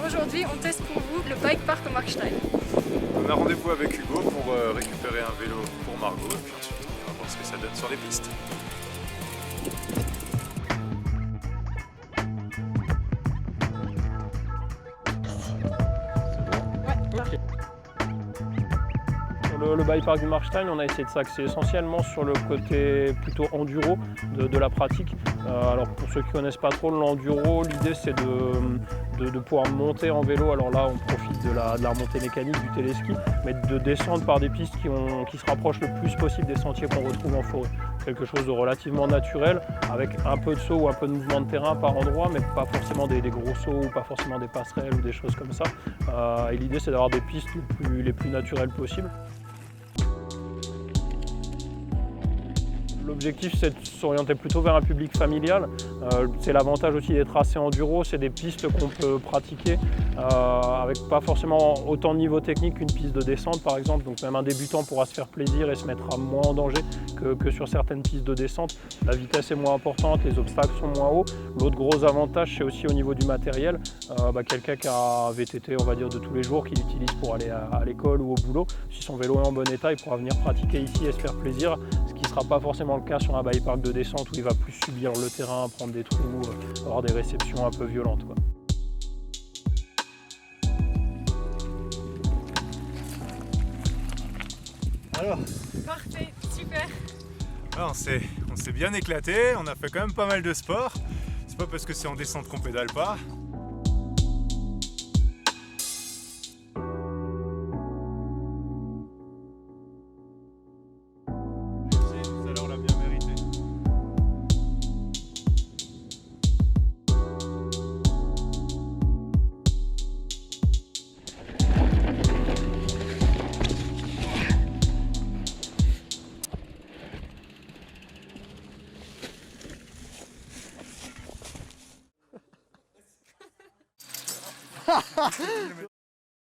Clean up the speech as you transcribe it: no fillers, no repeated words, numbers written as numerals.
aujourd'hui on teste pour vous le bike park au Markstein. On a rendez-vous avec Hugo pour récupérer un vélo pour Margot et puis ensuite on va voir ce que ça donne sur les pistes. Le bike park du Markstein, on a essayé de s'axer essentiellement sur le côté plutôt enduro de la pratique. Alors pour ceux qui ne connaissent pas trop l'enduro, l'idée c'est de pouvoir monter en vélo. Alors là on profite de la remontée mécanique du téléski, mais de descendre par des pistes qui se rapprochent le plus possible des sentiers qu'on retrouve en forêt. Quelque chose de relativement naturel, avec un peu de saut ou un peu de mouvement de terrain par endroit, mais pas forcément des gros sauts ou pas forcément des passerelles ou des choses comme ça. Et l'idée c'est d'avoir des pistes les plus naturelles possibles. L'objectif c'est de s'orienter plutôt vers un public familial. C'est l'avantage aussi des tracés enduro, c'est des pistes qu'on peut pratiquer avec pas forcément autant de niveau technique qu'une piste de descente par exemple. Donc même un débutant pourra se faire plaisir et se mettra moins en danger que sur certaines pistes de descente. La vitesse est moins importante, les obstacles sont moins hauts. L'autre gros avantage c'est aussi au niveau du matériel. Quelqu'un qui a un VTT on va dire de tous les jours, qui l'utilise pour aller à l'école ou au boulot, si son vélo est en bon état, il pourra venir pratiquer ici et se faire plaisir, ce qui ne sera pas forcément le cas sur un bike park de descente où il va plus subir le terrain, prendre des trous, avoir des réceptions un peu violentes, quoi. Alors, Parfait, super. on s'est bien éclaté, on a fait quand même pas mal de sport. C'est pas parce que c'est en descente qu'on pédale pas. Tout à l'heure on l'a bien mérité.